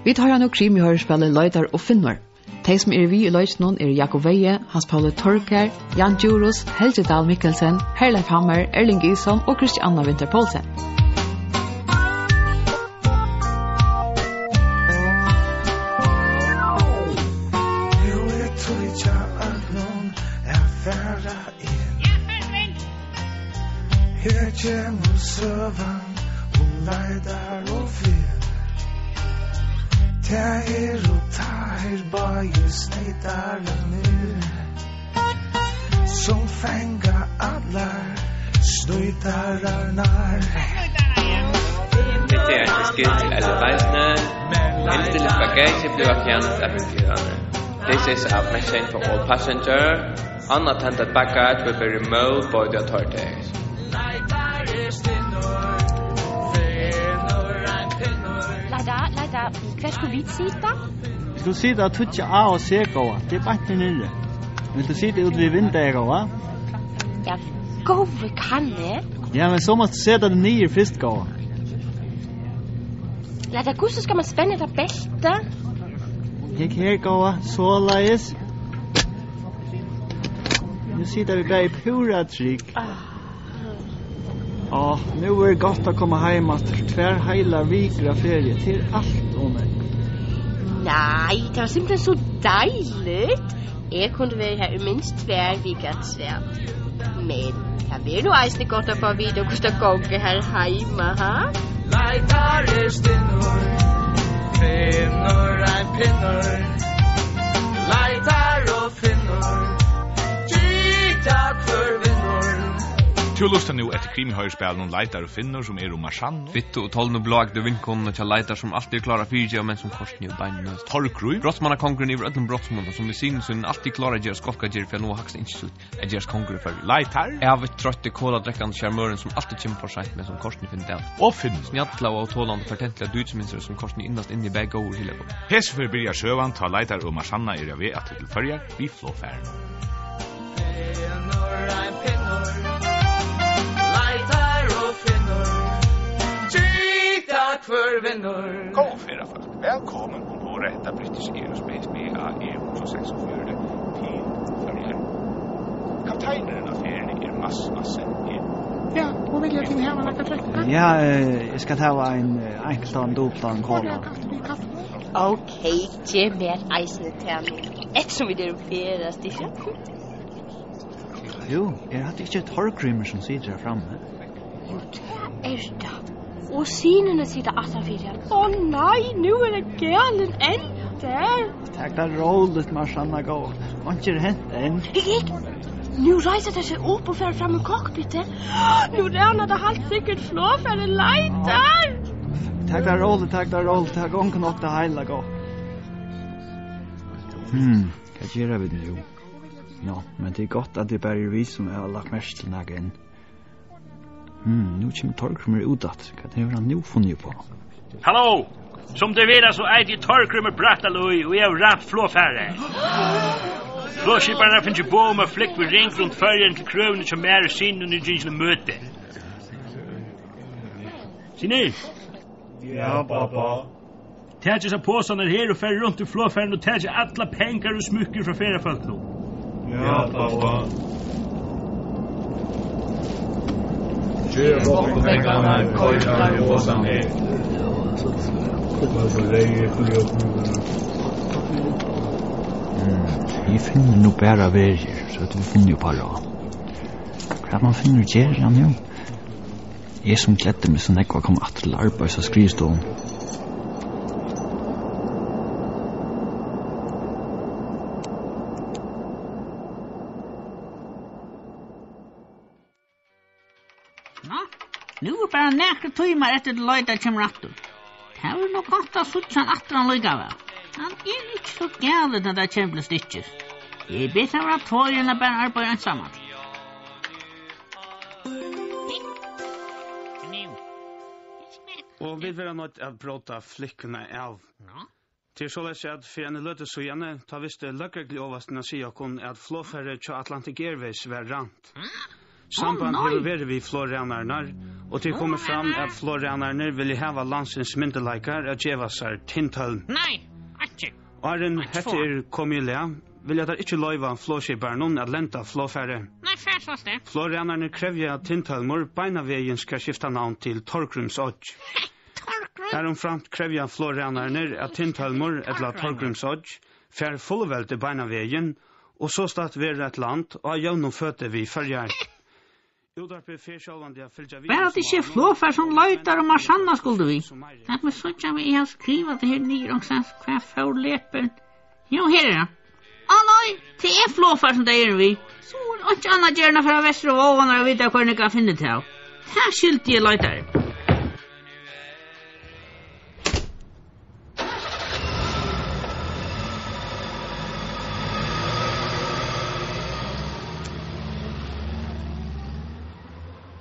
Vi tar nå krim i hoyrispælinum Leitar og Finnur. De som vi i løsningen Jákup Weihe, Pauli Torgarð, djurhuus, Helgi Mikkelsen, Herleif Erling Isholm og Kristianna Pólsen. Her kjemur søvan Leitar og Finn. Tær og tær bæði sneitarnir. Som fenga allar snøytararnar. Det er skilt til alle reisende. Innstillet bagage bliver fjernet af myndighederne. This is a message for all passengers. Unattended baggage will be removed by the authorities. Leitar, hva skulle vi sitte? Vi skulle sitte og tutsi A og C gåa. Det er bare nere. Vil du sitte ut ved vinduet gåa? Ja, gode kan det. Ja, men så måste sette det nye først gåa. Leitar, hvordan skal man spenne det belte? Hikk her gåa, så leis. Nu sitter vi bare i pura trygg. Nu er det godt å komme hjem etter tver heila viker av ferie til alt om meg. Nei, det var simpelthen så deiligt. Jeg kunne være her i minst tver viker tver. Men det vil jo eisne godt å få vite hvordan det går her heima, ha? Leitar stinnur, Finnur pinnur. Leitar og Finnur, takk for vinnur. Du lustar nu etter krim i hoyrispælinum Leitar og Finnur som marsan. Vittu og tolvnu blagde vinkonene til Leitar som alltid klarer fyrtja, men som korsen jo beinene. Torgrímsoyggj. Brottsmannakongren i öllum brottsmålen som vi synsyn alltid klarer å gjøre skofkager for nå hakst ikke ut å gjøre kongre for Leitar. Jeg har trøtte koladrekkende skjermøren som alltid kommer for seg, men som korsen finner del. Og Finnur. Snjadla og tålande fortentlige dudsminster som korsen innast inn i Beiggi og Helgi. Hesfer byrjar søvan ta Leitar og marsanna jeg ved at til førjar vi flåfæren. God fredag folk. Velkommen ombord detta British Aerospace BA 146 til Førjar. Kapteineren av ferien Massen. Ja, og vil jeg til hava noe trekk? Ja, jeg skal ta en enkeltan, doplan, kola. Ok, det er mer eisende til ettersom vi der ferast, ikke? Jo, jeg hadde ikke Torgrímur som sitter her framme. Jo, det er det. Og synene sitter atterfyrir. Nei, nu er det galen der. Takk da roligt, Marsanna, gå. Ikke hent enn. Ikke. Nu reiser det seg opp og fer fram i cockpitet. Nu rønner det helt sikkert flåfære Leitar. Takk da roligt. Takk onk nok det heila, gå. Hva gjør vi nu? Nå, men det er godt at det bare er vi som har lagt mest til nægge inn. Nu kommer Torgrímur utat. Hva det har han nu funnet på? Hallå! Som det vet så er det Torgrímur Brattaløy og jeg har ramt flåfære. Flåskiparna finner på med flikk ved ring rundt fyrjen til krøvene som er sin under gynsle møte. Sinne? Ja, pappa. Tætje seg på sånne her og færre rundt i flåfæren og tætje alle penger og smykker fra feriefolk nå. Ja, pappa. Gjør opp på pengene, køyre i åsen her. Vi finner nog bara verger, så att vi finner ju bara. Hva man finner gärna nu? Jag som glädde mig så nekva kom att till arbets- och skrivstånd. Nu er bara nekre tøymar etter det Leitar kommer attur. Det er nok godt å suttje han atter han lykkevel. Han er ikke så gælet når det kommer til stitcher. Jeg ber han være tøyen og bare arbeide ensamman. Og vi vil ha nødt til å bråta flikkene av. Til så lest at for en løte så gjerne ta visst løkkelig oversten å si at flåfærre til Atlantic Airways var rant. Samband har vært vi flårennerne, Og til kommer fram at florrenarne vil hava landsens myndelaikar at djeva seg tintølm. Nei, ikke. Arren hetter komilea, vil jeg der ikke løyva flåskibarnon at lenta flåfære. Nei, færsast det. Florrenarne krevja at tintølmor beinavegen skal skifta navn til Torgrímsoyggj. Heromframt krevja florrenarne at tintølmor etla Torgrímsoyggj fær fullvelte beinavegen, og så start vera et land, og jøvnum føte vi følger. Bara att det inte flåfär som Leitar och Marsanna skulle vi. Att med sådär vi har skrivit det här nere och sen kvar för lepen. Jo, här är det. Nej, det är flåfär som det är vi. Så är det inte annat gärna för att västra och vågarna och vita hur ni kan finna det här. Här skilt jag Leitar.